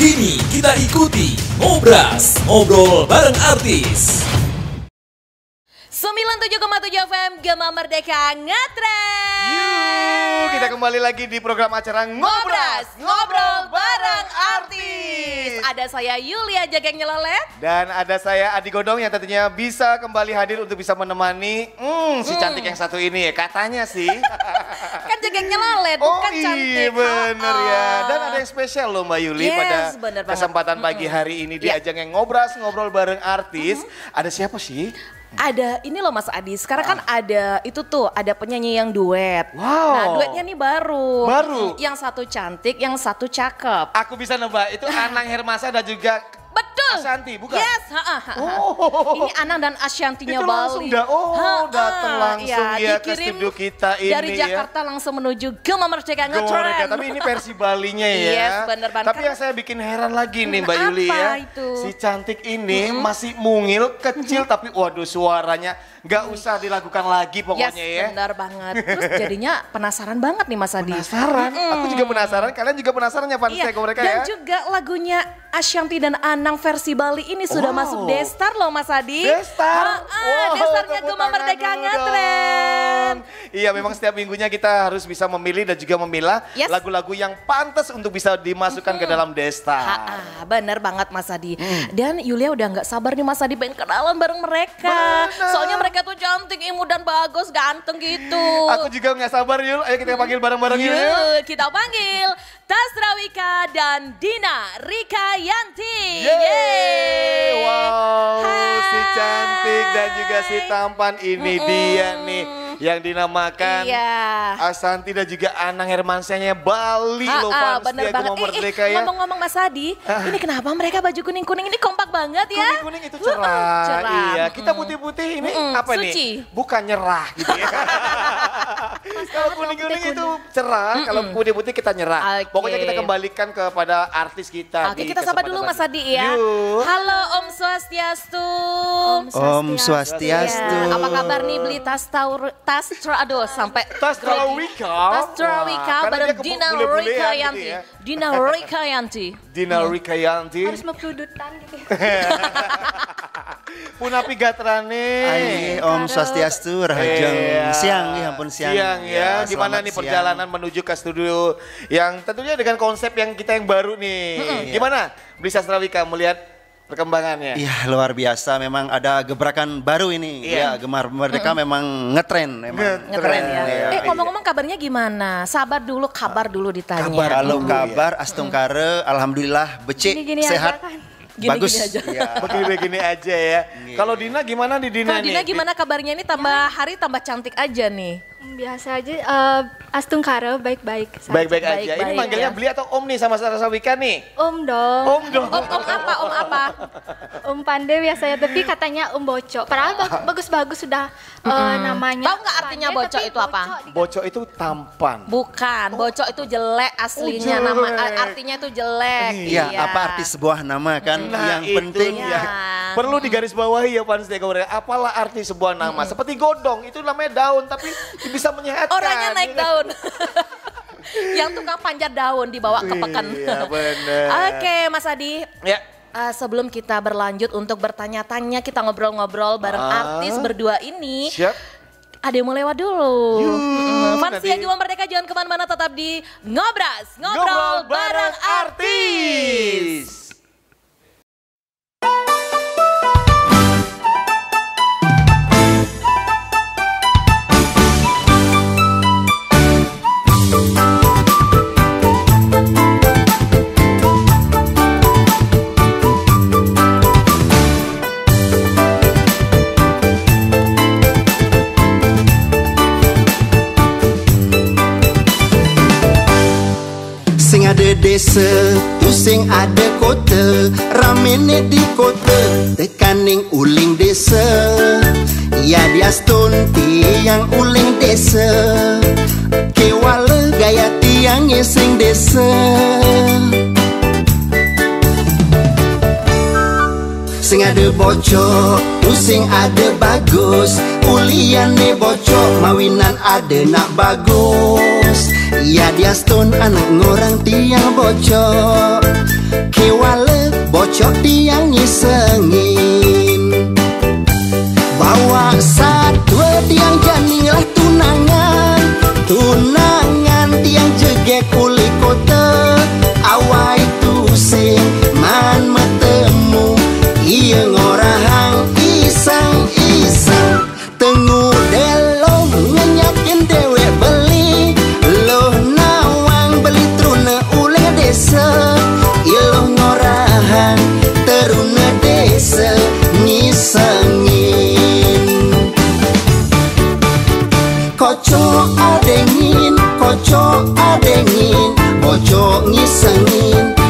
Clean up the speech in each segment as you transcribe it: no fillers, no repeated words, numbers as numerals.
Kini kita ikuti Ngobras, ngobrol bareng artis. 97,7 FM Gema Merdeka ngetrend. Yuk, kita kembali lagi di program acara Ngobras, ngobrol bareng artis. Ada saya Yulia Jageng Nyelolet. Dan ada saya Adi Godong yang tentunya bisa kembali hadir untuk bisa menemani si cantik yang satu ini ya, katanya sih. Kan Jageng Nyelolet, bukan cantik. Oh iya bener ya. Dan ada yang spesial loh Mbak Yuli pada kesempatan pagi hari ini di ajang yang Ngobras, ngobrol bareng artis. Ada siapa sih? Ada ini loh Mas Adi, sekarang kan ada itu tuh, ada penyanyi yang duet. Wow. Nah duetnya nih baru. Baru? Yang satu cantik, yang satu cakep. Aku bisa nebak, itu Anang Hermansyah dan juga Betul. Ashanti, bukan? Yes. Oh. Ini Anang dan Ashantinya itu langsung Bali. datang langsung ya ke studio kita ini dari Jakarta langsung menuju Gema Merdeka Gema Merdeka, ngetrend. tapi ini versi Balinya ya. Yes, bener banget. Tapi yang saya bikin heran lagi nih Mbak Yuli apa ya. itu? Si cantik ini masih mungil, kecil tapi waduh suaranya nggak usah dilakukan lagi pokoknya ya. Benar banget. Terus jadinya penasaran banget nih Mas Adi. Penasaran? Aku juga penasaran, kalian juga penasaran ya fans mereka dan ya? juga lagunya Ashanti dan Anang versi Bali ini sudah masuk Destar loh Mas Adi. Destar? Destarnya Gema Merdeka ngetrend. Iya memang setiap minggunya kita harus bisa memilih dan juga memilah lagu-lagu yang pantas untuk bisa dimasukkan ke dalam Destar. Bener banget Mas Adi. Dan Yulia udah nggak sabar nih Mas Adi pengen kenalan bareng mereka. Soalnya mereka tuh cantik, imut dan bagus, ganteng gitu. Aku juga nggak sabar Yul, ayo kita panggil bareng-bareng yuk. Kita panggil Tastra Wika dan Dina Rikayanti. Yeay. Wow, si cantik dan juga si tampan ini dia nih yang dinamakan Ashanti dan juga Anang Hermansyahnya Bali loh fans bener dia banget. Gema Merdeka ya. Ngomong-ngomong Mas Adi, ini kenapa mereka baju kuning-kuning ini kompak banget ya? Kuning-kuning itu cerah. Iya, kita putih-putih ini apa suci nih? Bukan nyerah gitu ya. Kalau kuning-kuning itu cerah, kalau putih-putih kita nyerah. Pokoknya kita kembalikan kepada artis kita. Oke, kita sapa dulu Mas Adi ya. Halo Om Swastiastu. Om Swastiastu. Apa kabar nih beli Tastra Wika bareng Dina Rikayanti. Dina Rikayanti. Dina Rikayanti. Harus mepludutan gitu. Punapi gatrane. Om Swastiastu rahajeng siang ya ampun siang. Siang ya. Gimana nih perjalanan menuju ke studio yang tentunya dengan konsep yang kita yang baru nih. Gimana beli Tastra Wika melihat perkembangannya? Iya luar biasa, memang ada gebrakan baru ini. Ya Gema Merdeka memang ngetren. Ngetren ya. Ngomong-ngomong kabarnya gimana? Sabar dulu, kabar dulu ditanya. Kalau kabar astungkare alhamdulillah becik sehat. Bagus. Begini-begini aja ya. Kalau Dina gimana di Dina nih? Kalau Dina gimana kabarnya ini tambah hari tambah cantik aja nih? Biasa aja, astungkara baik-baik. Baik-baik aja. Ini manggilnya beli atau Om nih sama Tastra Wika nih? Om dong. Om dong. Om apa? Om Pandai biasanya, tapi katanya Om Boco. Padahal bagus-bagus sudah namanya. Tahu nggak artinya Boco itu apa? Boco itu tampan. Bukan, Boco itu jelek aslinya, nama artinya itu jelek. Iya, apa arti sebuah nama kan? Yang penting perlu digarisbawahi ya fans Gema. Apalah arti sebuah nama? Seperti godong itu namanya daun tapi bisa menyehatkan. Orangnya naik daun. Yang tukang panjat daun dibawa ke pekan. Iya benar. Oke Mas Adi. Ya. Sebelum kita berlanjut untuk bertanya-tanya, kita ngobrol-ngobrol bareng artis berdua ini. Siap. Ada yang mau lewat dulu. Fans Gema Merdeka jangan kemana-mana, tetap di Ngobras, ngobrol bareng artis. Sing ada desa, tu sing ada kota, ramene di kota, tekaning uling desa. Ya diaston tiang uling desa, kewala gaya tiang sing desa. Sing ada bocor, tu sing ada bagus, uliane bocor, mawinan ada nak bagus. Ya diaston anak ngorang tiang bocor,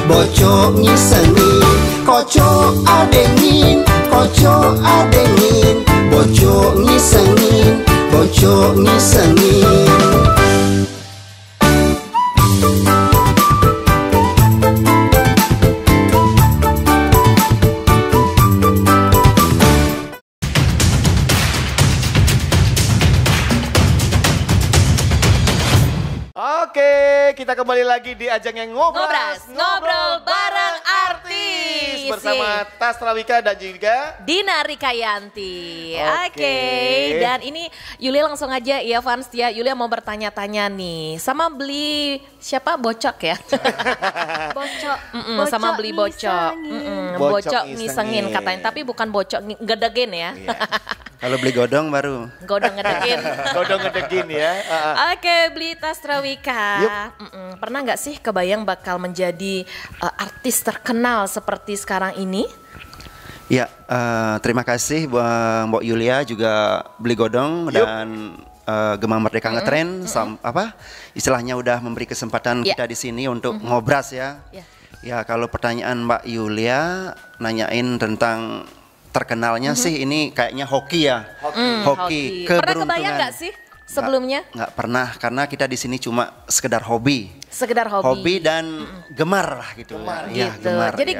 bocok ngisengin. Kocok adengin, kocok adengin, bocok ngisengin, bocok ngisengin. Oke, kita kembali lagi di ajang yang Ngobras, ngobrol bareng artis. Bersama Tastra Wika dan juga Dina Rikayanti. Oke. Dan ini Yulia langsung aja ya fans ya. Yulia mau bertanya-tanya nih. Sama beli siapa? Bocok ya? Bocok. Sama beli bocok. Bocok ngisengin. ngisengin katanya. Tapi bukan bocok ngedegin ya. Iya. Kalau beli godong baru. Godong ngedegin. Godong ngedegin ya. Oke, beli Tastra Wika. Pernah nggak sih kebayang bakal menjadi artis terkenal seperti sekarang ini? Ya, terima kasih buat Mbak Yulia juga beli godong dan Gema Merdeka Ngetren istilahnya udah memberi kesempatan kita di sini untuk ngobras ya. Ya, kalau pertanyaan Mbak Yulia nanyain tentang terkenalnya sih ini kayaknya hoki ya. Hoki. Pernah kebayang nggak sih sebelumnya? Nggak pernah, karena kita di sini cuma sekedar hobi. Sekedar hobi. Hobi dan gemar lah gitu. Ya, Gitu. Jadi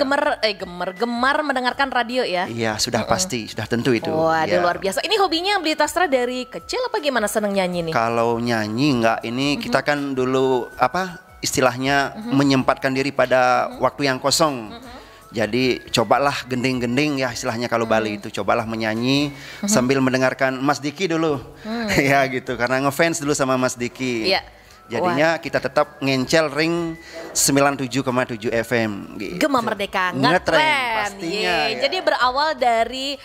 gemar mendengarkan radio ya? Iya, sudah pasti, sudah tentu itu. Waduh, Ya. luar biasa. Ini hobinya beli Tastra dari kecil apa gimana, seneng nyanyi nih? Kalau nyanyi enggak, ini kita kan dulu istilahnya menyempatkan diri pada waktu yang kosong. Jadi cobalah gending-gending ya istilahnya kalau Bali itu, cobalah menyanyi sambil mendengarkan Mas Diki dulu. Ya gitu, karena ngefans dulu sama Mas Diki. Iya. Jadinya kita tetap ngencel ring 97,7 FM gitu. Gema Merdeka Ngetren Ngetren. pastinya ya. Jadi berawal dari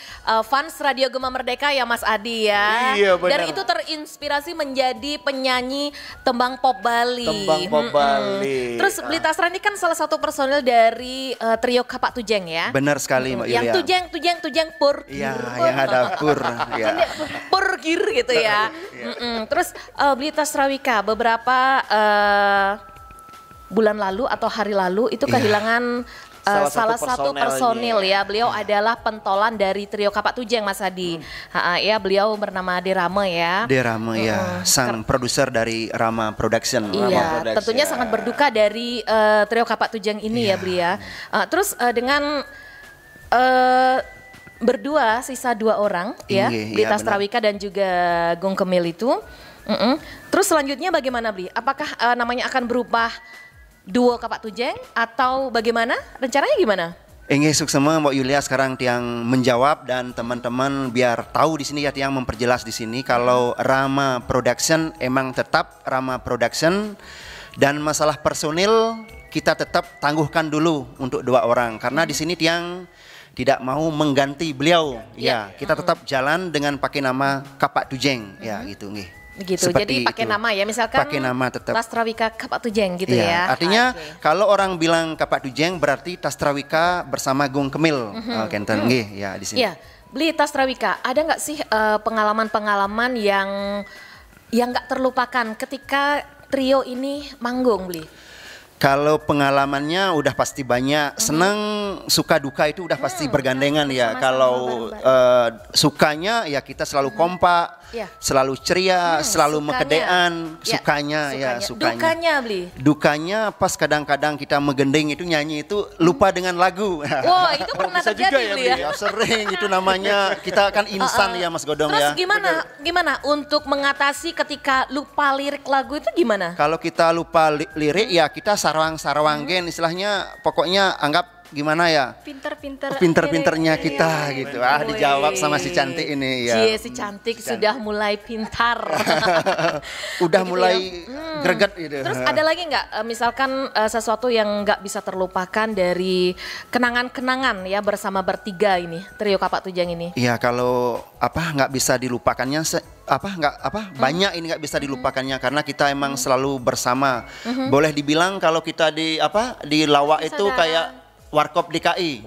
fans Radio Gema Merdeka ya Mas Adi ya. Iya, benar. Dan itu terinspirasi menjadi penyanyi tembang pop Bali. Tembang pop Bali. Terus beli Tastra ini kan salah satu personil dari trio Kapak Tujeng ya. Benar sekali Mbak Yulia. Yang tujeng pur. Iya, yang ada pur. Ya. Pur gir gitu ya. Terus beli Tastra Wika beberapa bulan lalu atau hari lalu itu kehilangan salah satu personil ya. Beliau adalah pentolan dari trio Kapak Tujeng Mas Adi. Ya, beliau bernama Derama ya. Derama ya, sang produser dari Rama Production. Iya, tentunya sangat berduka dari trio Kapak Tujeng ini ya beliau. Terus dengan berdua, sisa 2 orang ya, Beli Tastra Wika dan juga Gung Kemil itu. Terus selanjutnya bagaimana Bli? Apakah namanya akan berubah duo Kapak Tujeng atau bagaimana? Rencananya gimana? Ingin suksema Mbak Yulia sekarang tiang menjawab dan teman-teman biar tahu di sini ya tiang memperjelas di sini kalau Rama Production emang tetap Rama Production dan masalah personil kita tetap tangguhkan dulu untuk 2 orang karena di sini tiang tidak mau mengganti beliau. Ya, kita tetap jalan dengan pakai nama Kapak Tujeng ya gitu nggih. Gitu, jadi pakai nama ya, misalkan pakai nama tetap Tastra Wika Kapak Tujeng gitu ya. Artinya kalau orang bilang Kapak Tujeng berarti Tastra Wika bersama Gung Kemil, Kenten nggih ya di sini. Iya, Beli Tastra Wika, ada nggak sih pengalaman-pengalaman yang nggak terlupakan ketika trio ini manggung, Beli? Kalau pengalamannya udah pasti banyak, senang suka duka itu udah pasti bergandengan ya. Kalau sukanya ya kita selalu kompak, selalu ceria, selalu mekedean, sukanya. Dukanya Bli? Dukanya pas kadang-kadang kita megending itu nyanyi itu lupa dengan lagu. Wah itu pernah terjadi Bli ya? Ya sering itu namanya, kita kan insan ya Mas Godong. Terus ya. Gimana untuk mengatasi ketika lupa lirik lagu itu gimana? Kalau kita lupa lirik ya kita sarawang gen istilahnya, pokoknya anggap gimana ya, pinter-pinternya kita gitu. Dijawab sama si cantik ini ya. Si cantik sudah mulai pintar. Udah mulai greget gitu. Terus ada lagi nggak misalkan sesuatu yang nggak bisa terlupakan dari kenangan-kenangan ya bersama bertiga ini trio Kapak Tujeng ini? Iya, kalau nggak bisa dilupakannya banyak ini nggak bisa dilupakannya karena kita emang selalu bersama. Boleh dibilang kalau kita di lawak itu kayak Warkop DKI.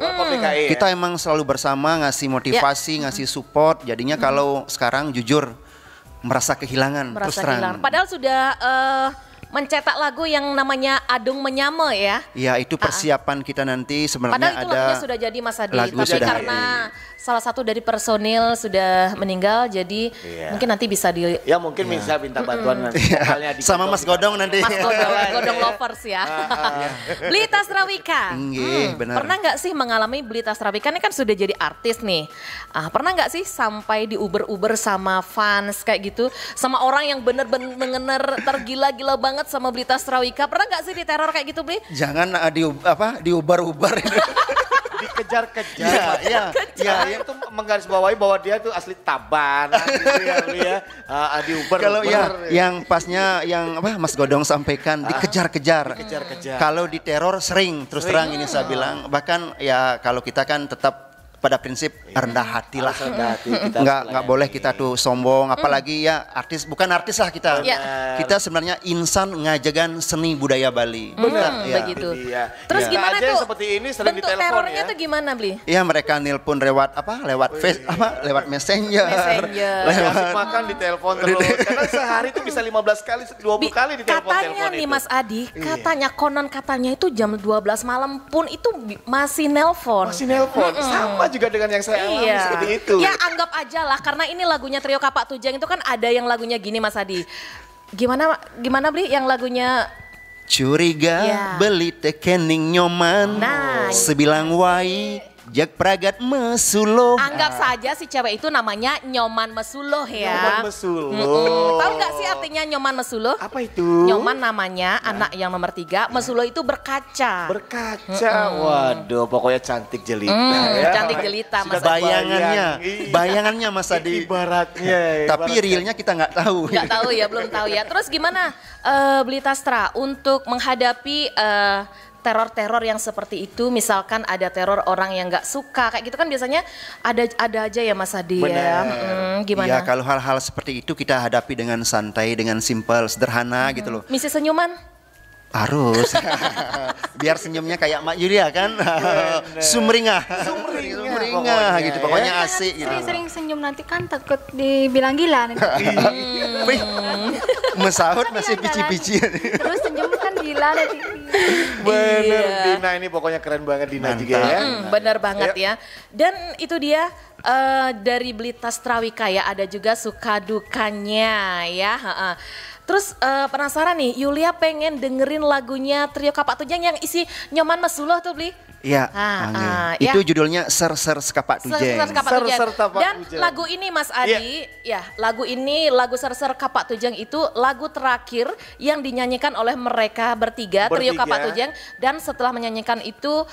Kita emang selalu bersama, ngasih motivasi, ngasih support. Jadinya kalau sekarang jujur merasa kehilangan, terus terang. Padahal sudah mencetak lagu yang namanya Adung Menyame ya. Ya, itu persiapan kita nanti sebenarnya. Padahal itu ada lagunya sudah jadi Mas Adi, lagu tapi sudah, karena salah satu dari personil sudah meninggal, jadi mungkin nanti bisa Ya mungkin bisa minta bantuan nanti. Sama Mas Godong nanti. Mas Godong lovers ya. Blita Strawika. Benar. Pernah nggak sih mengalami Blita Strawika ini kan sudah jadi artis nih. Pernah nggak sih sampai diuber-uber sama fans kayak gitu, sama orang yang bener-bener tergila-gila banget sama Blita Strawika? Pernah nggak sih diteror kayak gitu, Bli? Jangan diubar-ubar. Dikejar-kejar. Ya, itu menggarisbawahi bahwa dia itu asli Taban, gitu ya. Diuber. Kalau yang pasnya yang Mas Godong sampaikan dikejar-kejar. Kalau diteror sering, terus terang ini saya bilang. Bahkan ya kalau kita kan tetap pada prinsip rendah hati lah. Nggak boleh kita tuh sombong, apalagi ya artis, bukan artis lah kita. Kita sebenarnya insan ngajagan seni budaya Bali. Begitu. Terus gimana tuh? Seperti ini sering bentuk ditelepon terornya ya. tuh gimana, Bli? Ya mereka nelpon lewat lewat messenger. Lewat makan ditelepon terus. Karena sehari itu bisa 15 kali, 20 kali ditelepon. Katanya nih Mas Adi, katanya itu jam 12 malam pun itu masih nelpon. Sama juga dengan yang saya alami seperti itu. Ya anggap aja lah, karena ini lagunya Trio Kapak Tujang itu kan ada yang lagunya gini Mas Adi. Gimana Bli yang lagunya? Curiga beli tekening nyoman, sebilang wai jak pragat mesuloh. Anggap saja si cewek itu namanya Nyoman Mesuloh ya. Nyoman Mesuloh. Tahu nggak sih artinya Nyoman Mesuloh? Apa itu? Nyoman namanya anak yang nomor 3, Mesuloh itu berkaca. Waduh, pokoknya cantik jelita. Cantik jelita Mas. Bayangannya Mas Adi. Ibaratnya. Tapi realnya kita nggak tahu. Nggak tahu ya, belum tahu ya. Terus gimana Blita Stra untuk menghadapi teror-teror yang seperti itu? Misalkan ada teror orang yang nggak suka kayak gitu kan biasanya ada aja ya Mas Adi. Gimana? Ya kalau hal-hal seperti itu kita hadapi dengan santai, dengan simple, sederhana gitu loh. Misi senyuman? Harus. Biar senyumnya kayak Mak Yulia kan. Sumringah gitu, pokoknya asik gitu. Sering senyum nanti kan takut dibilang gila nanti. Mesahut masih pici-pici. Terus senyum kan gila nanti. Bener, Dina ini pokoknya keren banget Dina juga ya. Bener banget ya. Dan itu dia dari Blita Strawika ya, ada juga suka dukanya ya. Terus penasaran nih, Yulia pengen dengerin lagunya Trio Kapak Tujang yang isi Nyoman Mesuloh tuh Bli. Iya, itu judulnya Ser-Ser Kapak Tujang. Dan lagu ini Mas Adi, lagu Ser-Ser Kapak Tujang itu lagu terakhir yang dinyanyikan oleh mereka bertiga, Trio Kapak Tujang. Dan setelah menyanyikan itu,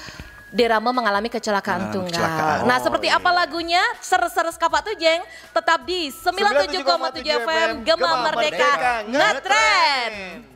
Derama mengalami kecelakaan tunggal. Nah, seperti apa lagunya? Ser-Ser Kapak Tujang tetap di 97,7 FM Gema Merdeka Ngetren.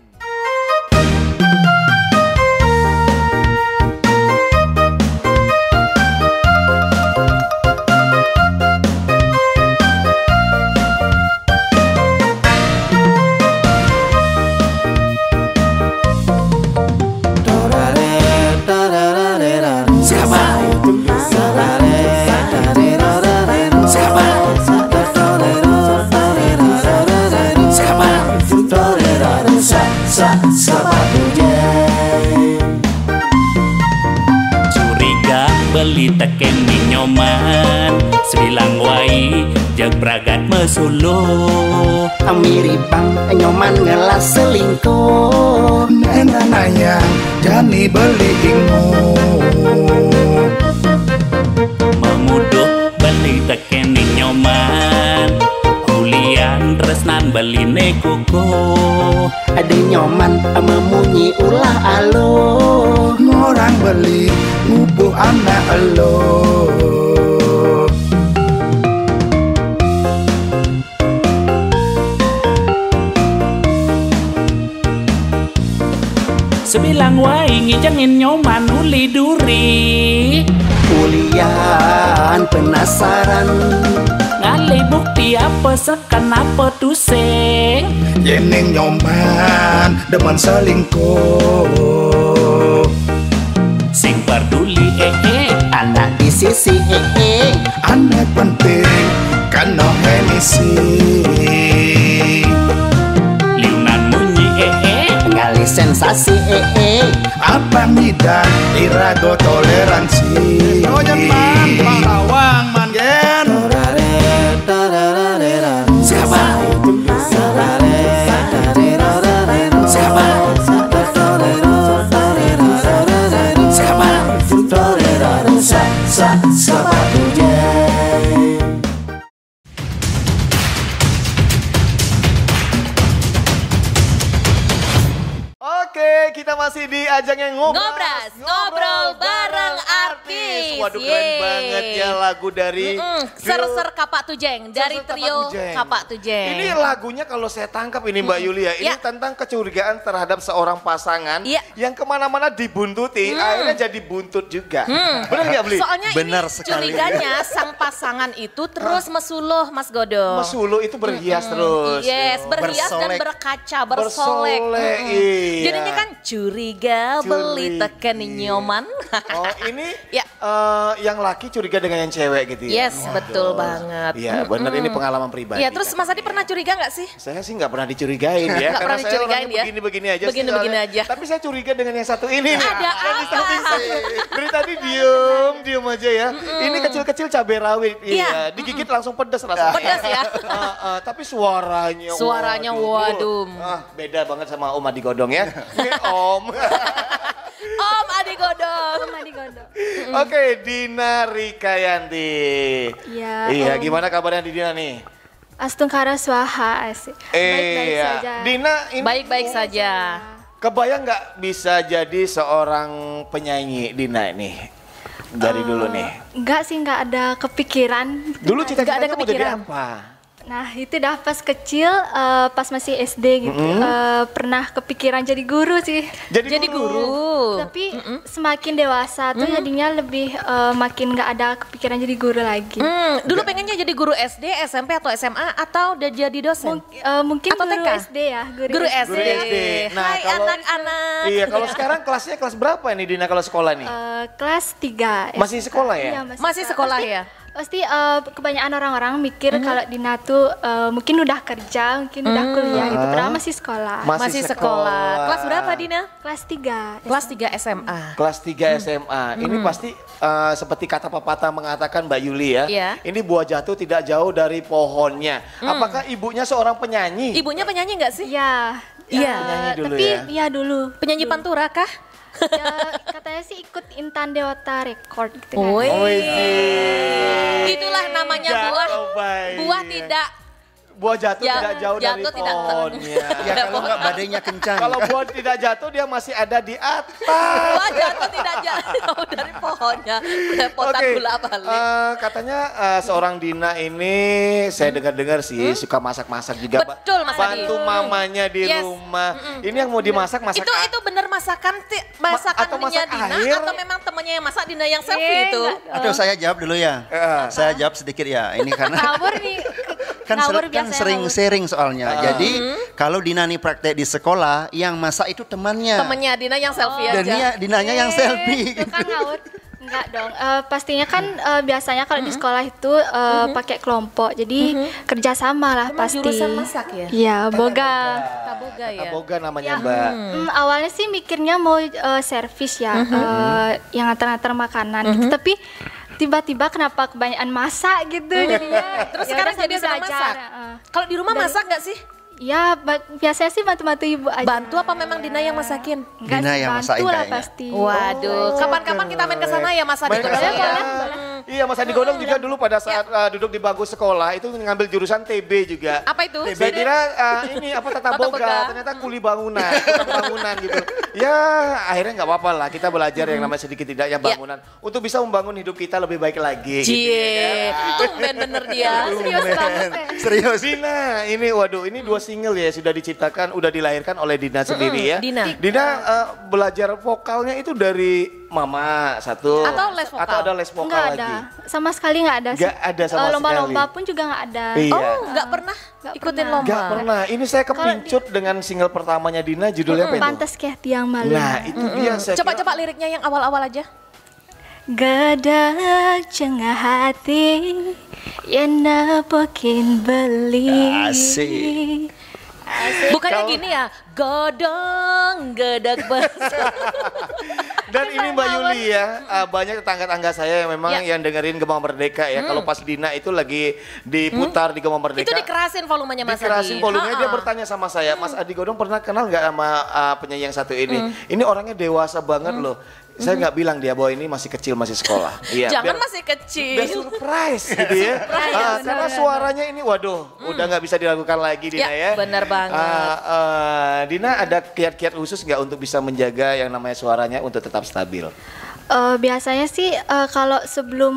Curiga beli tekeng di Nyoman, sebilang wai jag pragat Mesuloh. Miripang Nyoman ngelas selingkuh, nena nanya jani beli ingu. Memuduh beli tekeng di Nyoman, Hulian tresnan beli nekoko. Ada Nyoman memunyi ulah alo, Ngorang beli ngubuh anak elo. Sebilang wai ngijangin Nyoman uli duri. Ulian penasaran, ngali bukti apa sekan apa tuseng. Jeneng Nyoman demen selingkuh, sing peduli anak di sisi anak penting kano Hennessy. Liunan munyi sasi Abang Nida irago toleransi. Ojan man parawang man gen. Siapa? Oke, kita masih di ajang yang Ngobras, ngobrol bareng artis. Waduh, keren banget ya lagu dari Ser-ser Kapak Tujeng dari trio Kapak Tujeng. Ini lagunya kalau saya tangkap ini Mbak Yulia, ini tentang kecurigaan terhadap seorang pasangan yang kemana-mana dibuntuti, akhirnya jadi buntut juga. Benar nggak Bli? Soalnya Benar ini sekali. curiganya sang pasangan itu terus mesuluh Mas Godo. Mesuluh itu berhias terus. Yes, berhias dan Bersolek. berkaca, bersolek. Iya. Jadinya kan curiga, beli tekan nyoman. Oh ini Ya. yang laki curiga dengan yang cewek gitu ya? Yes, betul banget. Iya benar, ini pengalaman pribadi. Iya, terus Mas Adi pernah curiga nggak sih? Saya sih nggak pernah dicurigain ya, Nggak karena pernah saya dicurigain orangnya ya? begini-begini aja. sih Begini-begini soalnya. aja. Tapi saya curiga dengan yang satu ini nih. Ada apa? Dari tadi diem aja ya. Ini kecil-kecil cabai rawit, iya. Digigit langsung pedas rasanya. Pedas ya? Tapi suaranya. Suaranya, waduh. Beda banget sama Om Adi Godong ya. Ini Om. Om Adi Godong. Oke, Dina Rikayanti. Iya. Iya, gimana kabarnya di Dina nih? Astungkara swaha asik. Baik-baik Iya. saja. Dina ini Baik-baik saja. kebayang nggak bisa jadi seorang penyanyi Dina ini dari dulu nih? Enggak sih, enggak ada kepikiran. Dulu Nggak ada cita-citanya mau jadi kepikiran. apa? Nah itu dah pas kecil, pas masih SD gitu, pernah kepikiran jadi guru sih. Jadi guru. Tapi semakin dewasa tuh jadinya lebih makin nggak ada kepikiran jadi guru lagi. Dulu pengennya jadi guru SD, SMP atau SMA atau udah jadi dosen? Mungkin Atau guru TK? SD ya, Guru SD. Guru SD. Nah, Hai kalau- anak-anak. Iya, kalau sekarang kelasnya kelas berapa nih Dina kalau sekolah nih? Kelas 3. Masih sekolah ya? Iya, Masih sekolah ya? Pasti kebanyakan orang-orang mikir kalau Dina tuh mungkin udah kerja, mungkin udah kuliah gitu. Padahal masih sekolah. Masih sekolah. Kelas berapa Dina? Kelas 3. Kelas 3 SMA. Kelas 3 SMA. Ini pasti seperti kata pepatah mengatakan Mbak Yuli ya. Iya. Ini buah jatuh tidak jauh dari pohonnya. Apakah ibunya seorang penyanyi? Ibunya penyanyi nggak sih? Iya. Iya. Penyanyi dulu Tapi ya? iya dulu. Penyanyi pantura kah? Ya, katanya sih ikut Intan Dewata Record gitu kan. Woi. Itulah Itulah namanya buah tidak buah jatuh tidak jauh dari jatuh tidak pohonnya. Ya kalau nggak badainya kencang. Kalau buah tidak jatuh dia masih ada di atas. buah jatuh tidak jauh dari pohonnya. Repotan gula balik. Katanya seorang Dina ini saya dengar-dengar sih suka masak-masak juga. Betul, Mas Adi. Bantu mamanya di Yes. rumah. Ini yang mau dimasak masak Itu bener masakan atau masak Dina air? atau memang temannya yang masak Dina yang selfie itu? Aduh, saya jawab dulu ya. Saya jawab sedikit ya. Ini karena Ngawur nih. kan Ngawur kan biasanya sering ngawur. sharing soalnya. Jadi kalau Dina nih praktek di sekolah, yang masak itu temannya. Temennya Dina yang selfie Dan aja. Dinanya yang selfie. Itu kan ngawur. Enggak dong. Pastinya kan biasanya kalau di sekolah itu pakai kelompok. Jadi kerjasama lah Emang pasti. jurusan masak ya? Iya, boga. Taboga ya. Taboga namanya Ya, Mbak. awalnya sih mikirnya mau servis ya, yang antar-antar makanan gitu. Tapi tiba-tiba kenapa kebanyakan masak gitu jadinya. Terus Ya sekarang udah jadi sambil senang belajar, masak. Kalau di rumah masak nggak sih? Ya biasanya sih bantu-bantu ibu aja. Bantu apa memang Dina yang masakin? Enggak Dina sih, yang bantu masakin lah kayaknya. pasti. Waduh, kapan-kapan kita main ke sana ya Mas Adi? Main ke Godong sana. ya? Iya, Mas Adi Godong juga dulu pada saat duduk di bangku sekolah itu ngambil jurusan TB juga. Apa itu? Saya kira ini apa tata Tata boga. boga, ternyata kuli bangunan, tukang bangunan gitu. Ya akhirnya nggak apa-apa lah, kita belajar yang namanya sedikit tidaknya bangunan untuk bisa membangun hidup kita lebih baik lagi. Gitu, Cie, tumben bener dia. Serius banget. Serius. Dina, ini waduh, ini 2 single ya sudah diciptakan, udah dilahirkan oleh Dina sendiri ya. Dina. Belajar vokalnya itu dari mama satu. Atau les vokal? Atau ada les vokal Enggak lagi? ada. Sama sekali enggak ada. Nggak ada sama Lomba-lomba sekali. pun juga enggak ada. Iya. Oh, nggak pernah ikutin pernah. lomba? Gak pernah. Ini saya kepincut dengan single pertamanya Dina, judulnya apa itu? Pantas kayak tiang malu. Nah itu dia. Saya kira- Coba liriknya yang awal-awal aja. Gadak cengah hati yang napokin beli. Asik. Bukannya gini ya, godong gedak besar. Dan ini Mbak Yuli ya, banyak tetangga-tetangga saya yang memang yang dengerin Gema Merdeka ya. Kalau pas Dina itu lagi diputar di Gema Merdeka. Itu dikerasin volumenya Mas Adi. Dikerasin volumenya, dia bertanya sama saya, Mas Adi Godong pernah kenal nggak sama penyanyi yang satu ini? Ini orangnya dewasa banget loh. Saya nggak bilang dia bahwa ini masih kecil, masih sekolah. Iya, jangan masih kecil. Biar surprise gitu ya. Karena suaranya ini waduh, udah nggak bisa dilakukan lagi Dina ya. Benar banget. Dina ada kiat-kiat khusus nggak untuk bisa menjaga yang namanya suaranya untuk tetap stabil? Biasanya sih kalau sebelum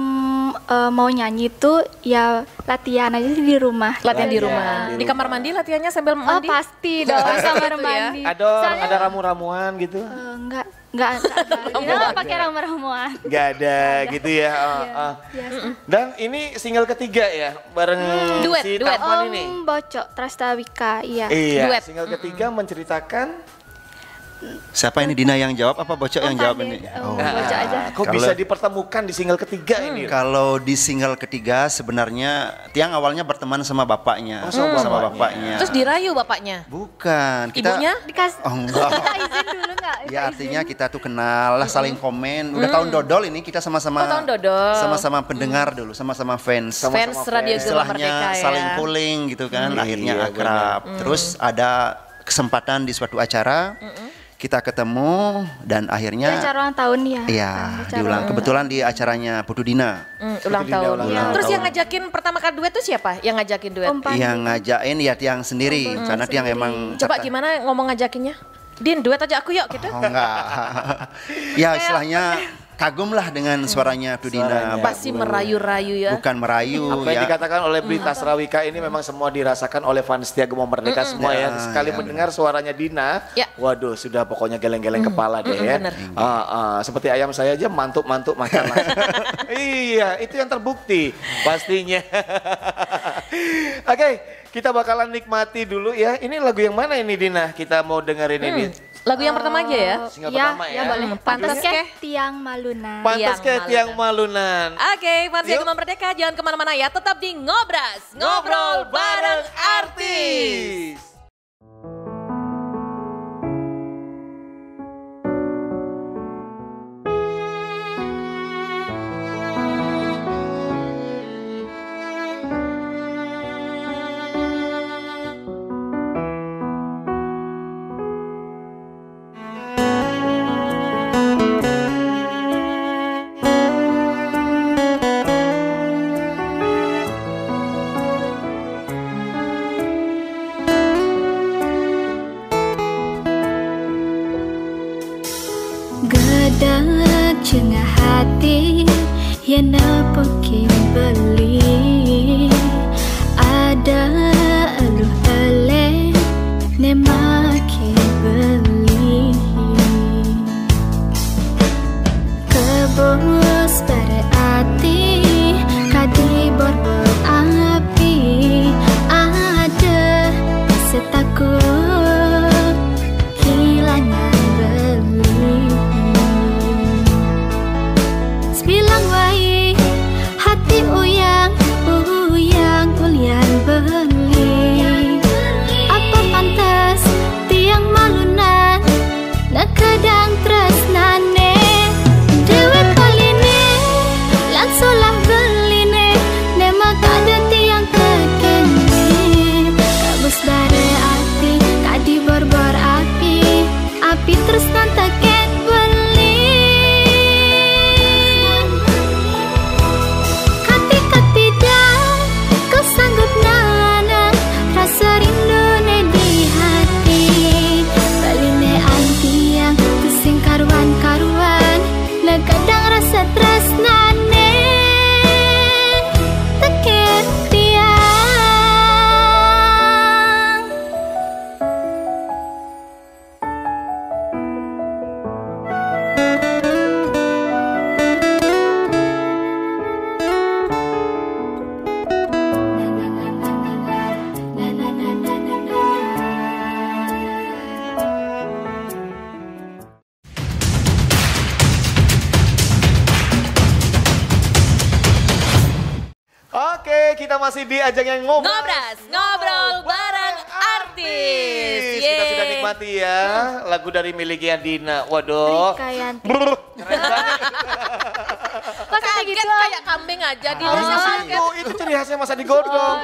mau nyanyi tuh ya latihan aja sih di rumah. Latihan di rumah. Di kamar mandi latihannya sambil mandi? Oh pasti dong kamar mandi. Ada ramu-ramuan gitu? Enggak ada. Pakai ramu-ramuan. Enggak ada gitu ya. Dan ini single ketiga ya bareng si Tampan ini. Bocok Trastawika, iya. Iya. Single ketiga menceritakan. Siapa ini, Dina yang jawab apa Bocok yang jawab ini? Bocok aja. Kok bisa dipertemukan di single ketiga ini? Kalau di single ketiga sebenarnya Tiang awalnya berteman sama bapaknya. Sama bapaknya. Terus dirayu bapaknya? Bukan. Kita, ibunya? Oh enggak. Izin dulu enggak? Ya artinya kita tuh kenal lah, saling komen. Udah tahun dodol ini kita sama-sama. Tahun dodol. Sama-sama pendengar dulu, sama-sama fans. Fans Radio Gema Merdeka ya. Saling calling gitu kan, akhirnya akrab. Terus ada kesempatan di suatu acara. Kita ketemu dan akhirnya acara ulang tahun ya. Iya, diulang. Kebetulan di acaranya Putu Dina. Ulang tahun. Terus yang ngajakin pertama kali duet itu siapa? Yang ngajakin duet? Yang ngajakin ya Tiang sendiri, karena Tiang emang. Coba gimana ngomong ngajakinnya? Din, duet aja aku yuk gitu. Oh enggak. Ya istilahnya kagum lah dengan suaranya Tudina. Pasti merayu-rayu ya. Bukan merayu. Apa yang dikatakan oleh Brita Strawika ini memang semua dirasakan oleh fans setia Gema Merdeka semua ya. Sekali mendengar suaranya Dina, waduh sudah pokoknya geleng-geleng kepala deh ya. Seperti ayam saya aja mantuk-mantuk makan lah. Iya, itu yang terbukti pastinya. Oke, kita bakalan nikmati dulu ya. Ini lagu yang mana ini Dina? Kita mau dengerin ini. Lagu yang pertama aja ya? Single pertama ya? Boleh. Pantas ke Tiang Malunan. Pantas ke Tiang Malunan. Oke, Fansia Gema Merdeka jangan kemana-mana ya. Tetap di Ngobras, ngobrol bareng artis. Gedak cengah hati yang nepokin beli ada eluh eleh ne makin beli kebos berarti kadi borbor api ada setakut hilangnya beli bilang wai hati uyang ulian beli apa pantas tiang malunan nak kadang tresnane dewe koline lansolah beline nema kada tiang kekene kabus bare ati kadi borbor api tresnan taket karuan kadang rasa tresnane teket tiang Oke, kita masih di ajang yang Ngobras, ngobrol bareng artis. Artis. Kita sudah nikmati ya lagu dari miliknya Dina. Waduh. Rika Yanti. Keren banget. Kok kayak gitu? Kayak kambing aja di Itu ciri khasnya Mas Adi Godong.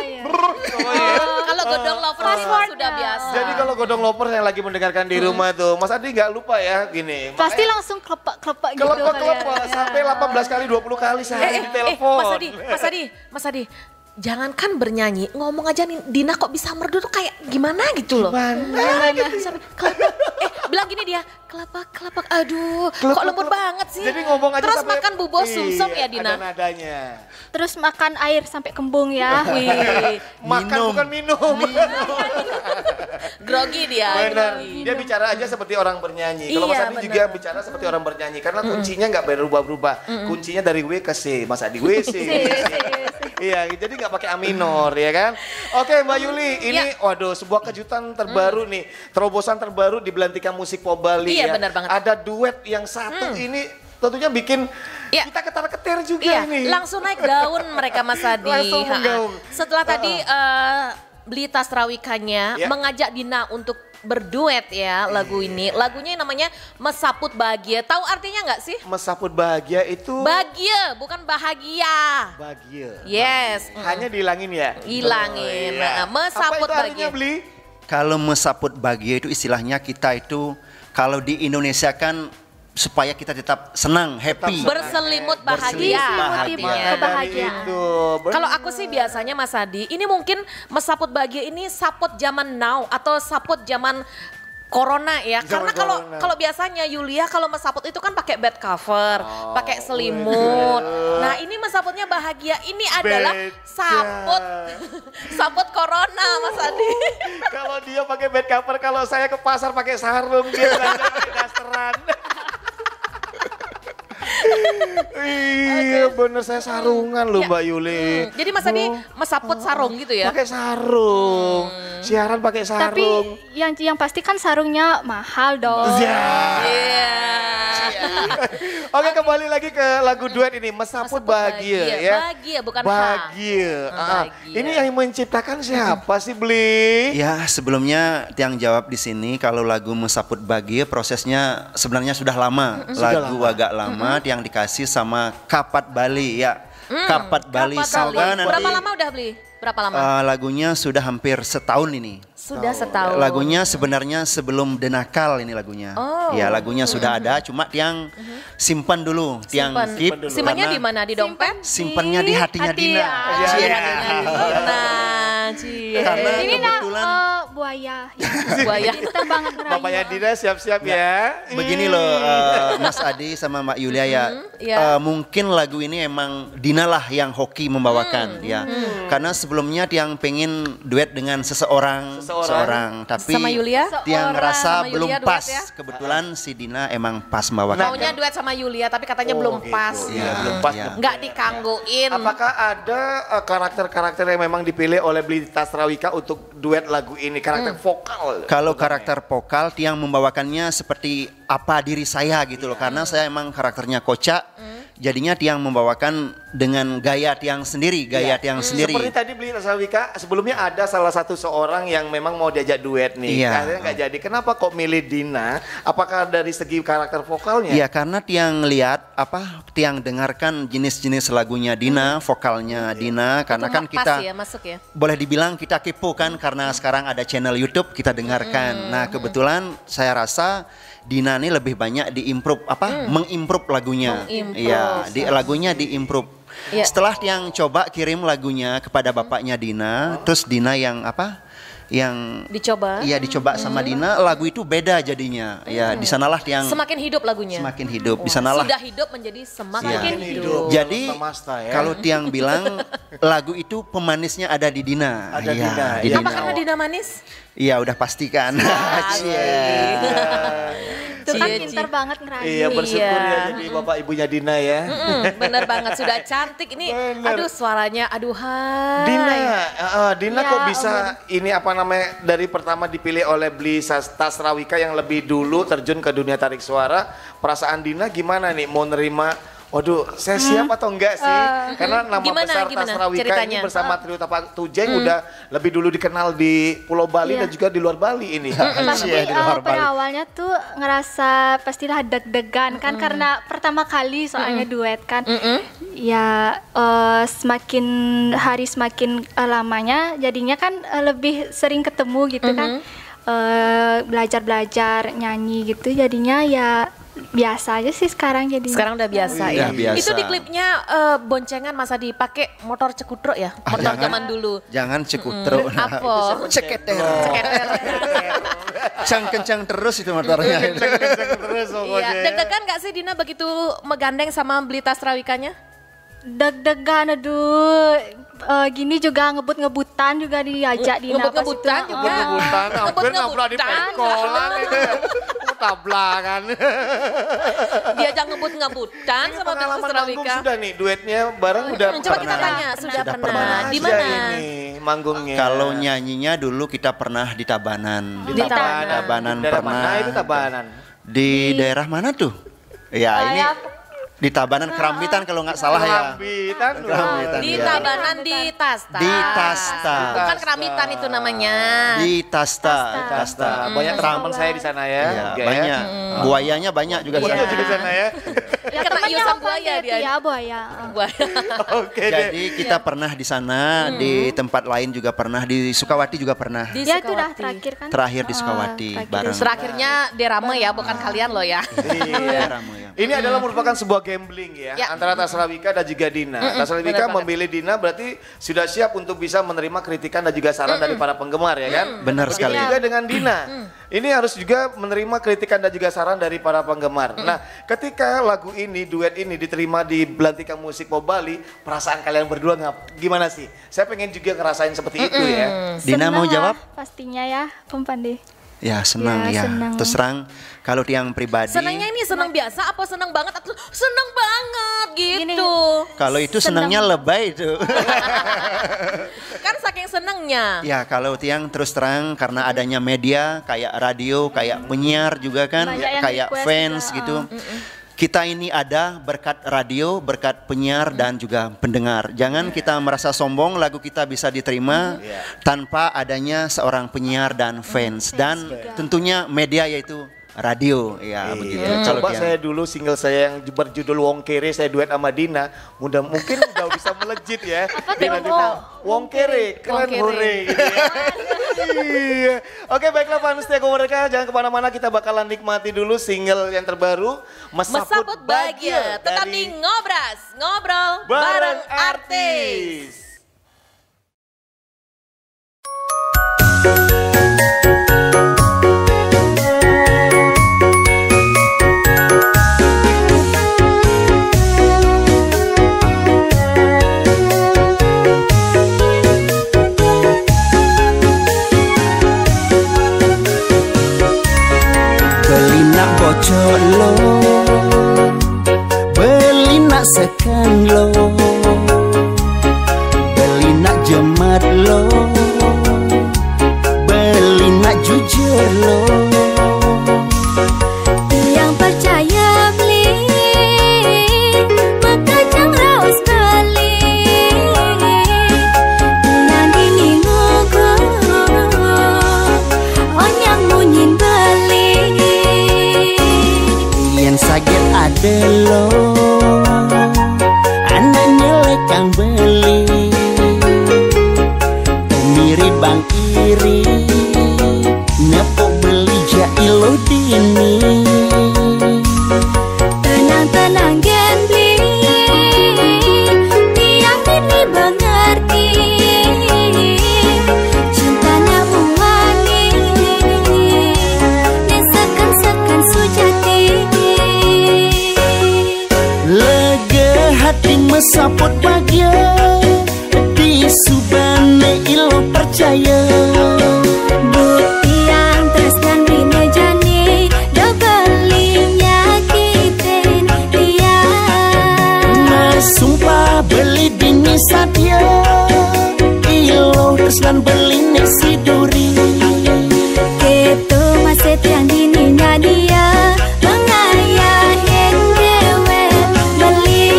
Kalau Godong lovers sudah biasa. Jadi kalau Godong lovers yang lagi mendengarkan di rumah tuh, Mas Adi nggak lupa ya gini. Pasti langsung kelepak-kelepak gitu. Kelepak-kelepak sampai 18 kali 20 kali sehari di telepon. Mas Adi, jangankan bernyanyi, ngomong aja nih Dina kok bisa merdu tuh kayak gimana gitu loh. Gimana gitu. Bilang gini dia, kelepak, aduh kok lembut banget sih. Jadi ngomong aja terus sampai, makan bubur sumsum ya Dina. Ada nadanya. Terus makan air sampai kembung ya. Makan bukan minum. Grogi dia. Benar. Dia bicara aja seperti orang bernyanyi. Kalau Mas Adi juga bicara seperti orang bernyanyi karena kuncinya nggak berubah-ubah. Kuncinya dari W ke C. Mas Adi W C. Iya, jadi nggak pakai A minor ya kan. Oke Mbak Yuli, ini waduh sebuah kejutan terbaru nih, terobosan terbaru di Belantika Musik Pop Bali. Iya ya. benar banget. Ada duet yang satu ini tentunya bikin kita ketar-ketir juga ini. Langsung naik daun mereka Mas Adi. Langsung menggaung. Setelah tadi Blita Strawikanya mengajak Dina untuk berduet ya lagu ini. Lagunya yang namanya Mesaput Bahagia. Tahu artinya nggak sih? Mesaput bahagia itu bahagia, bukan bahagia. Bahagia. Yes. Hanya dihilangin ya? Hilangin. Mesaput Apa itu bahagia. Beli? Kalau mesaput bahagia itu istilahnya kita itu kalau di Indonesia kan supaya kita tetap senang, happy. Berselimut bahagia. Kebahagiaan. Kalau aku sih biasanya Mas Adi, ini mungkin mesaput bahagia ini saput zaman now atau saput zaman Corona ya, karena kalau biasanya Yulia kalau mesaput itu kan pakai bed cover, pakai selimut. Nah ini mesaputnya bahagia, ini adalah saput Corona Mas Adi. Kalau dia pakai bed cover, kalau saya ke pasar pakai sarung, dia belanja pakai dasteran. Iya bener saya sarungan loh Mbak Yuli. Jadi Mas Adi mesaput sarung gitu ya? Pakai sarung, siaran pakai sarung. Tapi yang pasti kan sarungnya mahal dong. Oke kembali lagi ke lagu duet ini Mesaput Bahagia ya. Bahagia bukan bahagia. Ini yang menciptakan siapa sih Bli? Ya sebelumnya yang jawab di sini kalau lagu Mesaput Bahagia prosesnya sebenarnya sudah lama. Lagu agak lama yang dikasih sama Kapat Bali ya. Kapat Bali. Berapa lama udah Bli? Berapa lama? Lagunya sudah hampir setahun ini. Sudah setahun. Lagunya sebenarnya sebelum Denakal ini lagunya. Ya lagunya sudah ada, cuma yang simpan dulu, yang keep. Simpannya di mana? Di dompet? Simpannya di hatinya Dina. Karena ini kebetulan buaya. Buaya. Kita banget ngerayu. Bapaknya Dina siap-siap ya. Begini loh Mas Adi sama Mbak Yulia ya. Mungkin lagu ini emang Dina lah yang hoki membawakan ya. Karena sebelumnya yang pengen duet dengan seseorang, tapi sama Yulia yang ngerasa belum pas. Ya? Kebetulan si Dina emang pas membawakan. Maunya duet sama Yulia tapi katanya belum pas. Iya, belum pas. Nggak dikangguin. Apakah ada karakter-karakter yang memang dipilih oleh Blita Strawika untuk duet lagu ini, karakter vokal? Kalau karakter vokal yang membawakannya seperti apa diri saya gitu loh, karena saya emang karakternya kocak. Jadinya Tiang membawakan dengan gaya Tiang sendiri, sendiri. Seperti tadi Blita Strawika, sebelumnya ada salah satu seorang yang memang mau diajak duet nih. Akhirnya nggak jadi. Kenapa kok milih Dina? Apakah dari segi karakter vokalnya? Iya, karena Tiang lihat Tiang dengarkan jenis-jenis lagunya Dina, vokalnya Dina, karena kan kita boleh dibilang kita kepo kan, karena sekarang ada channel YouTube kita dengarkan. Nah, kebetulan saya rasa Dina ini lebih banyak diimprove mengimprove lagunya. Iya, lagunya diimprove. Setelah yang coba kirim lagunya kepada bapaknya Dina, terus Dina yang yang dicoba. Iya, dicoba sama Dina, lagu itu beda jadinya. Ya, di sanalah yang semakin hidup lagunya. Semakin hidup. Di sanalah sudah hidup menjadi semakin hidup. Jadi kalau Tiang bilang lagu itu pemanisnya ada di Dina. Ada Dina. Apa karena Dina manis? Iya, udah pastikan. Itu kan pintar banget ngerayu. Iya, bersyukur ya jadi bapak ibunya Dina ya. Bener banget, sudah cantik ini. Aduh suaranya, aduhai. Dina kok bisa ini dari pertama dipilih oleh Blita Strawika yang lebih dulu terjun ke dunia tarik suara. Perasaan Dina gimana nih mau nerima Waduh, saya siap atau enggak sih? Karena nama besar Tasrawika ini bersama Trio Tapak Tujeng udah lebih dulu dikenal di Pulau Bali dan juga di luar Bali ini. Pasti pada awalnya tuh ngerasa pastilah deg-degan kan karena pertama kali soalnya duet kan. Ya semakin hari semakin lamanya jadinya kan lebih sering ketemu gitu kan. Belajar-belajar nyanyi gitu jadinya ya biasa aja sih sekarang jadi. Sekarang udah biasa ya. Biasa. Itu di klipnya boncengan masa dipakai motor cekutro ya? Motor zaman dulu. Jangan cekutro. Apa? Ceketer. Ceketer. Kencang-kencang terus itu motornya. Kencang-kencang terus pokoknya. Iya, deg-degan gak sih Dina begitu megandeng sama beli tas Trawikanya? Deg-degan aduh. Gini juga ngebut-ngebutan juga diajak di ngebut-ngebutan juga. Ngebut-ngebutan, hampir nabrak di pengkolan ini. Tablakan. Diajak ngebut-ngebutan sama Beli Trawika. Sudah nih duetnya bareng udah coba kita tanya, sudah pernah. Di mana? Manggungnya. Kalau nyanyinya dulu kita pernah di Tabanan. Di Tabanan. Pernah. Itu Tabanan. Di daerah mana tuh? Ya ini di Tabanan Kerambitan kalau nggak salah ya. Kerambitan. Di Tabanan di Tasta. Di Tasta. Bukan Keramitan itu namanya. Di Tasta. Banyak teman saya di sana ya. Iya, banyak. Buayanya banyak juga di sana. Di sana ya. Ya kena iusan buaya dia. Ya buaya. Oke. Jadi kita pernah di sana, di tempat lain juga pernah, di Sukawati juga pernah. Ya itu udah terakhir kan. Terakhir di Sukawati bareng. Terakhirnya Derama ya, bukan kalian loh ya. Iya. Ini adalah merupakan sebuah gambling ya, antara Tasrawika dan juga Dina. Tasrawika memilih Dina berarti sudah siap untuk bisa menerima kritikan dan juga saran dari para penggemar ya kan? Benar sekali. Begitu juga dengan Dina. Ini harus juga menerima kritikan dan juga saran dari para penggemar. Nah, ketika lagu ini, duet ini diterima di Belantika Musik Pop Bali, perasaan kalian berdua gimana sih? Saya pengen juga ngerasain seperti itu ya. Dina mau jawab? Pastinya ya, Pempandi. Ya senang ya. Terus terang kalau tiang pribadi. Senangnya ini senang biasa apa senang banget atau senang banget gitu? Kalau itu senangnya lebay itu. Kan saking senangnya. Ya kalau tiang terus terang karena adanya media kayak radio, kayak penyiar juga kan, kayak fans juga. Gitu. Kita ini ada berkat radio, berkat penyiar dan juga pendengar. Jangan kita merasa sombong lagu kita bisa diterima tanpa adanya seorang penyiar dan fans. Dan tentunya media yaitu radio ya begitu. Coba saya dulu single saya yang berjudul Wong Kere saya duet sama Dina, mungkin udah bisa melejit ya. Wong Kere, keren hore gitu ya. Iya. Oke baiklah fans setia mereka, jangan kemana-mana, kita bakalan nikmati dulu single yang terbaru Mesaput Bahagia. Tetap di Ngobras, ngobrol bareng artis. Bocok lo, beli nak sekan lo, beli nak jemat lo, beli nak jujur lo. Yang percaya beli, maka jangan raus beli. Yang diningogo, yang munyin beli. Yang sakit ada lo, anaknya lekang beli. Mirip bang iri, nepok beli jailo dini. Tenang-tenang gembli, tiang ini mengerti. Cintanya mewangi, disekan-sekan sujati. Lega hati mesaput bahagia, di subane ilo percaya. Bukti yang tresnan rina jani, dobelinya kiten dia. Mas sumpah beli dini satya, ilo tresnan beli nesi duri. Ketu masih tiang dininya dia, mengayahin dewe beli.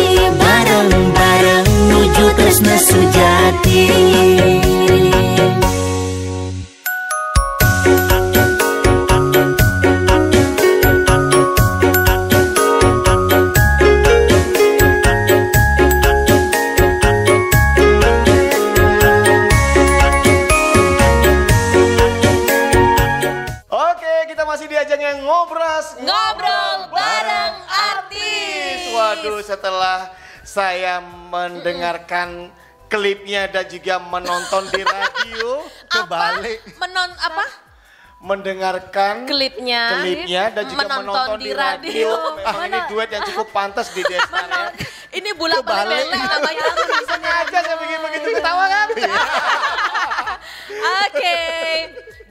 hati. Ngobrol bareng artis. Waduh, setelah saya mendengarkan klipnya dan juga menonton di radio, kebalik. Mendengarkan klipnya dan juga menonton di radio. Memang ini duet yang cukup pantas di Destar ya. Ini bulak-balik namanya. Sengaja saya bikin begitu ketawa kan. Oke.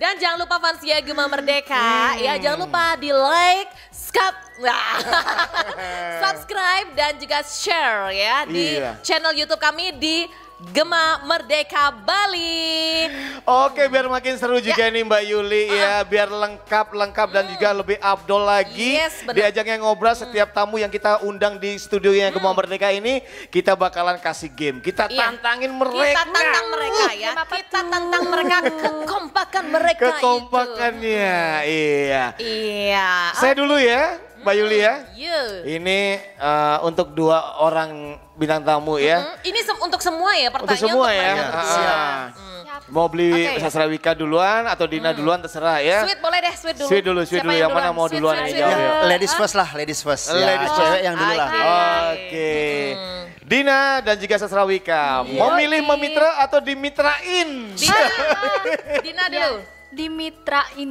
Dan jangan lupa fans Gema Merdeka ya, jangan lupa di like, subscribe dan juga share ya di channel YouTube kami di Gema Merdeka Bali. Oke, biar makin seru juga nih Mbak Yuli ya, biar lengkap dan juga lebih abdol lagi. Di ajang yang ngobrol, setiap tamu yang kita undang di studio yang Gema Merdeka ini, kita bakalan kasih game. Kita tantangin mereka. Kita tantang mereka ya, kita tantang mereka, kekompakan mereka Kekompakannya, iya. Saya dulu ya. Mbak Yuli ya, ini untuk 2 orang bintang tamu ya. Ini untuk semua ya pertanyaan? Untuk semua ya. Mau beli Sasrawika duluan atau Dina duluan terserah ya. Sweet boleh deh, sweet dulu. Sweet dulu. Yang mana mau duluan yang jawab? Ladies first lah, ladies first. Cewek yang dulu lah. Oke. Dina dan juga Sasrawika, mau milih memitra atau dimitrain? Dina dulu. Dimitrain.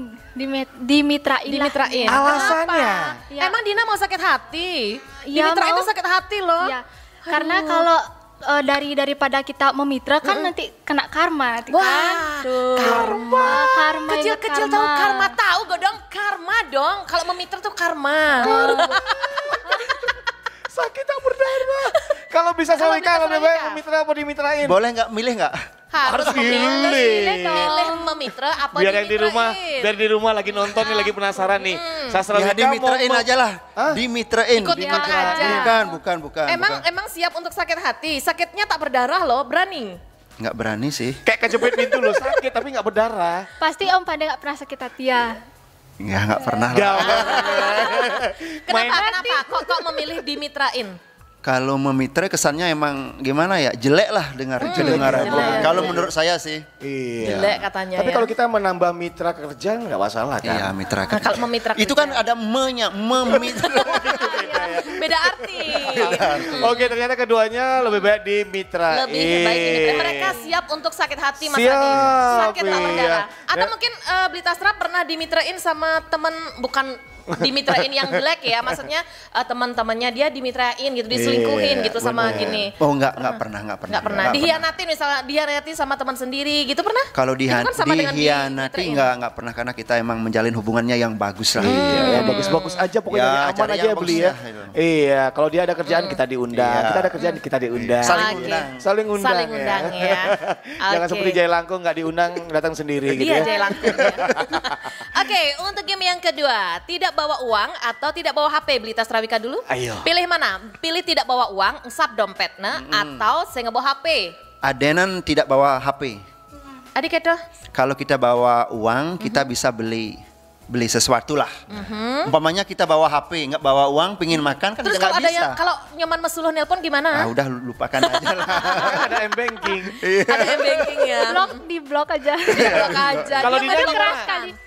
Alasannya? Emang Dina mau sakit hati? Ya, Dimitrain itu sakit hati loh. Ya. Karena kalau daripada kita memitra kan nanti kena karma nanti kan. Karma. Kecil-kecil tahu karma, tahu dong karma dong. Kalau memitra tuh karma. Sakit tak berdarah. Kalau bisa Sasrawika lebih baik memitra apa dimitrain? Boleh nggak milih nggak? Harus milih. Pilih memitra apa biar yang di rumah lagi nonton nih, lagi penasaran nih. Sasrawika dimitrain aja lah. Dimitrain. Ikut aja. Bukan. Emang siap untuk sakit hati? Sakitnya tak berdarah loh, berani? Nggak berani sih. Kayak kejepit pintu loh, sakit tapi nggak berdarah. Pasti Om Panda nggak pernah sakit hati ya? Nggak pernah lah. Kenapa? Kok memilih dimitrain? Kalau memitra kesannya emang gimana ya, jelek lah kedengaran. Kalau menurut saya sih. Jelek katanya. Tapi kalau kita menambah mitra kerja nggak masalah kan? Iya, mitra kerja. Kalau memitra itu kan ada memitra. Beda arti. Oke, ternyata keduanya lebih baik di mitra. Lebih baik di mitra. Mereka siap untuk sakit hati Mas Adi. Sakit tak berdarah. Atau mungkin Blitastra pernah dimitrain sama temen, bukan dimitrain yang jelek ya, maksudnya teman-temannya dia dimitrain gitu, diselingkuhin gitu sama gini. Oh nggak pernah. Dihianatin misalnya, dihianatin sama teman sendiri gitu pernah? Kalau dihianati nggak pernah, karena kita emang menjalin hubungannya yang bagus lah. Iya, bagus-bagus aja pokoknya, aman aja beli ya. Iya, kalau dia ada kerjaan kita diundang, kita ada kerjaan kita diundang. Saling undang ya. Jangan seperti Jaya Langkung nggak diundang datang sendiri gitu ya. Iya, Jaya Langkung. Oke, untuk game yang kedua, tidak bawa uang atau tidak bawa HP? Blitastra dulu. Ayo. Pilih mana? Pilih tidak bawa uang, ngsap dompetnya, atau saya nggak bawa HP? Adenan tidak bawa HP. Adik itu? Kalau kita bawa uang, kita bisa beli sesuatu lah. Umpamanya kita bawa HP, nggak bawa uang, pingin makan kan terus nggak bisa. Yang kalau nyaman mesuluh nelpon gimana? Udah lupakan aja lah. Ada M-Banking. Ada M-Banking ya. Di blok aja. Kalau Dina gimana?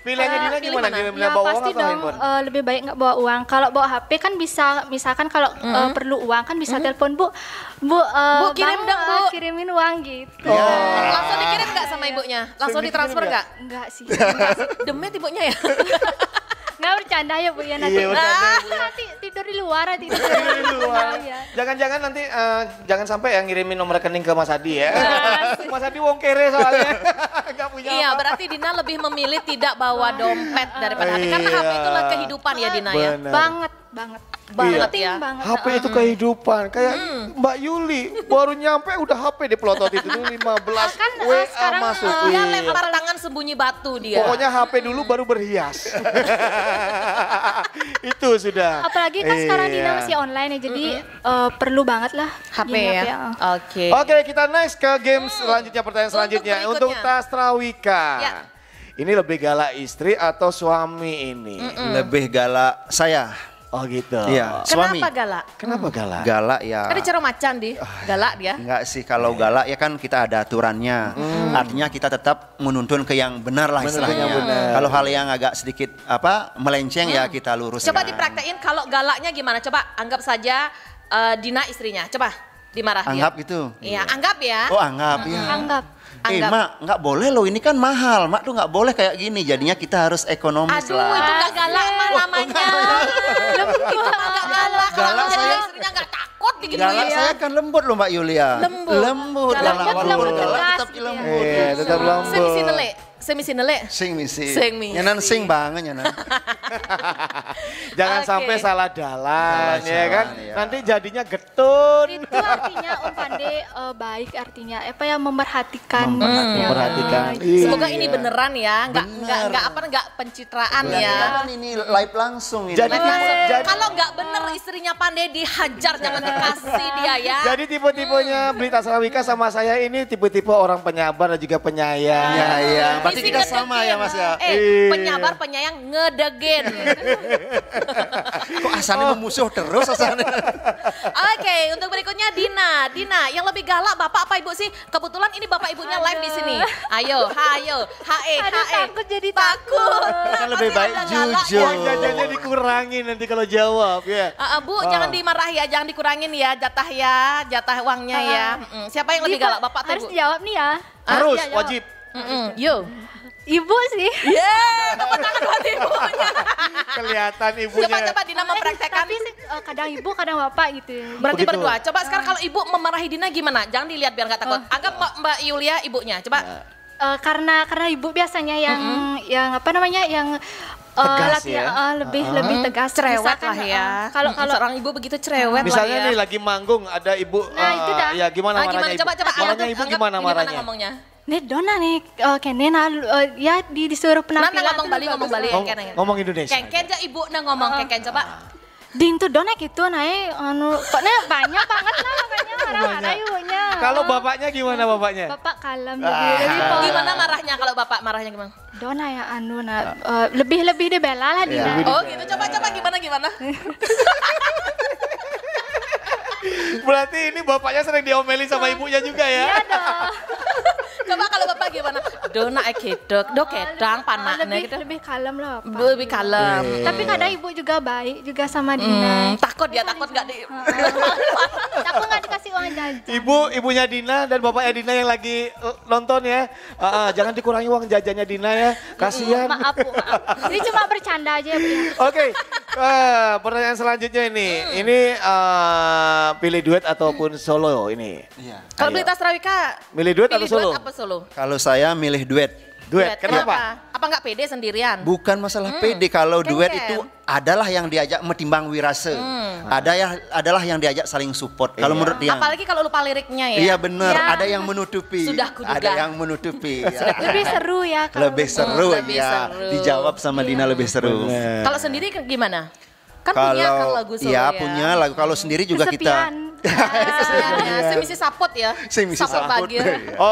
Pilihannya Dina gimana? Ya pasti dong lebih baik nggak bawa uang. Kalau bawa HP kan bisa, misalkan kalau perlu uang kan bisa telepon Bu kirim dong Bu. Kirimin uang gitu. Langsung dikirim nggak sama ibunya? Langsung ditransfer nggak? Enggak sih. Demet ibunya ya? Nggak bercanda ya Bu ya nanti. Nanti tidur di luar. Jangan-jangan nanti jangan sampai yang ngirimin nomor rekening ke Mas Adi ya. Mas Adi wong kere soalnya. Nggak punya iya, berarti Dina lebih memilih tidak bawa dompet daripada HP. Karena HP itulah kehidupan ya Dina ya. Banget. banget ya. HP itu kehidupan. Kayak Mbak Yuli baru nyampe udah HP diplotot itu 15 WA masuk. Dia lempar tangan sembunyi batu dia. Pokoknya HP dulu baru berhias. Itu sudah. Apalagi kan sekarang Dina masih online ya, jadi perlu banget lah HP ya. Oke. Oke, kita next ke game selanjutnya, pertanyaan selanjutnya. Untuk Tastrawika. Ya. Ini lebih galak istri atau suami ini? Lebih galak saya. Oh gitu. Iya, suami. Kenapa galak? Kenapa galak? Galak ya. Kan cara macan di, galak dia. Enggak sih, kalau galak ya kan kita ada aturannya. Artinya kita tetap menuntun ke yang benar lah istilahnya. Kalau hal yang agak sedikit melenceng ya kita luruskan. Coba dipraktekin kalau galaknya gimana? Coba anggap saja Dina istrinya. Coba dimarah anggap dia. gitu. Iya, anggap ya. Oh, anggap ya. Anggap. Mak, nggak boleh loh, ini kan mahal. Mak tuh nggak boleh kayak gini, jadinya kita harus ekonomis lah. Aduh, itu nggak galak mah namanya. Itu nggak galak. Galak saya. Istrinya nggak takut digituin. Galak saya kan lembut loh Mbak Yulia. Lembut. Galak lembut, tetap gitu lembut. Iya, tetap lembut. Semisi nele. Sing misi. Sing misi. Nyanan sing banget nyanan. Jangan sampai salah jalan ya kan. Ya. Nanti jadinya getun. Itu artinya Pande baik, artinya apa ya, memperhatikan. Memperhatikan. Semoga ini beneran ya, nggak pencitraan ya. Kan ini live langsung ini. Jadi kalau nggak bener istrinya Pandai dihajar, jangan dikasih dia ya. Jadi tipe-tipenya Blita Tastrawika sama saya ini tipe-tipe orang penyabar dan juga penyayang. Iya. Berarti kita sama ya Mas ya. Penyabar penyayang ngedegen. Kok asalnya memusuh terus asalnya. Oke, untuk berikutnya Dina. Dina, yang lebih galak bapak apa ibu sih? Kebetulan ini bapak ibunya live di sini. Ayo. Takut jadi takut. Kan lebih baik jujur. Uang jajannya dikurangin nanti kalau jawab ya. Bu, jangan dimarahi ya, jangan dikurangin ya jatah uangnya ya. Siapa yang lebih galak, bapak atau harus ibu? dijawab nih ya. Harus, wajib. Yo. Ibu sih. Tepuk tangan buat ibunya. Kelihatan ibunya. Coba Dina mempraktekkan. Tapi kadang ibu, kadang bapak gitu. Berarti berdua. Coba sekarang kalau ibu memarahi Dina gimana? Jangan dilihat biar nggak takut. Anggap Mbak Yulia ibunya. Coba. Karena ibu biasanya yang apa namanya, yang tegas latihan, lebih tegas, cerewet misalkan, lah ya. Kalau seorang ibu begitu cerewet misalnya lah ya. nih lagi manggung ada ibu, itu dah. ya gimana marahnya ibu? Coba Marahnya ibu gimana marahnya? ngomongnya? Nih dona nih, kene ya disuruh penampilan. ngomong Bali. Ngomong Indonesia. Kengken aja ibu ngomong kengken coba. Ding tuh dona gitu naik pokoknya banyak banget lah, makanya marah-marah ibunya. Kalau bapaknya gimana bapaknya? Bapak kalem, lebih Gimana marahnya kalau bapak marahnya gimana? Dona ya lebih dibela lah Dina. Oh gitu, coba gimana? Berarti ini bapaknya sering diomelin sama ibunya juga ya? Iya dong. Coba kalau bapak gimana? Dona kedang panaknya gitu. Lebih kalem lah Bapak. Lebih kalem. Tapi kadang ibu juga baik juga sama Dina. Takut nggak di. Takut nggak dikasih uang jajan. Ibunya Dina dan bapaknya Dina yang lagi nonton ya. Jangan dikurangi uang jajannya Dina ya. Kasihan. Maaf. Ini cuma bercanda aja Bu. Oke, pertanyaan selanjutnya ini. Ini pilih duet ataupun solo ini? Iya. Kalau Blita Tastrawika, milih duet atau solo? Duet apa solo? Kalau saya milih duet. Duet. Kenapa? Apa nggak pede sendirian? Bukan masalah pede, kalau duet itu adalah yang diajak metimbang wirase. Adalah yang diajak saling support. Kalau menurut dia. Apalagi kalau lupa liriknya ya. Iya benar, Ya. ada yang menutupi. Sudah kuduga. Ada yang menutupi. Lebih seru ya. Lebih seru lebih ya. seru. Dijawab sama Dina lebih seru. Kalau sendiri gimana? Kan punya kan lagu solo ya. Iya punya lagu. Kalau sendiri juga kita. Semisi sapot ya. Semisi sapot. Bagir.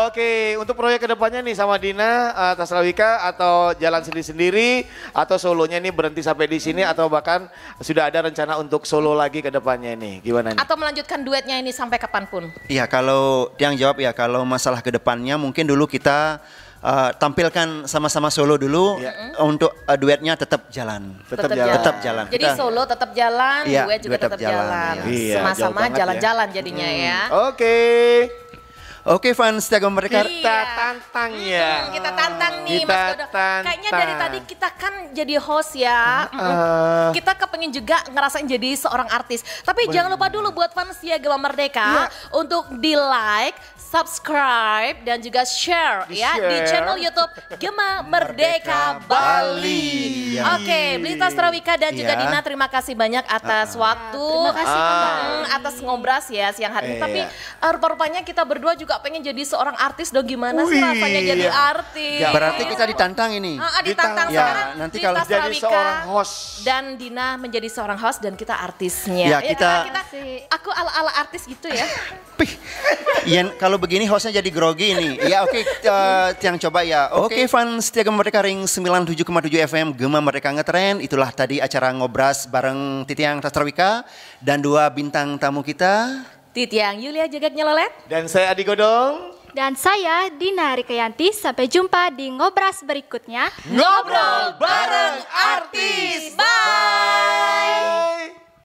Oke, untuk proyek kedepannya nih sama Dina, Tastrawika atau jalan sendiri-sendiri atau solonya ini berhenti sampai di sini atau bahkan sudah ada rencana untuk solo lagi ke depannya nih, gimana nih? Atau melanjutkan duetnya ini sampai kapanpun? Iya, kalau yang jawab ya, kalau masalah kedepannya mungkin dulu kita tampilkan sama-sama solo dulu untuk duetnya tetap jalan. Tetap jalan. Jadi solo tetap jalan, duet juga tetap jalan. Iya, Sama-sama jalan-jalan jadinya ya. Oke, fans Tiaga Merdeka. Kita tantang ya. Kita tantang nih Kita Mas Dodo. tantang. Kayaknya dari tadi kita kan jadi host ya. Kita kepengen juga ngerasain jadi seorang artis. Tapi jangan lupa dulu buat fans Tiaga Merdeka untuk di like, subscribe dan juga share ya di channel YouTube Gema Merdeka Bali. Oke, Blita Astrawika dan juga Dina, terima kasih banyak atas waktu, terima kasih atas ngobras ya siang hari ini. Tapi rupa-rupanya kita berdua juga pengen jadi seorang artis dong. Gimana sih rasanya jadi artis? Berarti kita ditantang ini. Ditantang sekarang. Nanti Blita kalau jadi seorang host dan Dina menjadi seorang host dan kita artisnya. Ya, kita aku ala-ala artis gitu ya. Ya, kalau begini hostnya jadi grogi ini. Ya oke, yang coba ya. Oke, fans setia Gema Merdeka Ring 97,7 FM Gema Merdeka Ngetrend. Itulah tadi acara ngobras bareng Titiang Astrawika dan dua bintang tamu kita. Titiang Yulia Jagat Nyelolet. Dan saya Adi Godong. Dan saya Dina Rikayanti. Sampai jumpa di ngobras berikutnya. Ngobrol bareng artis. Bye.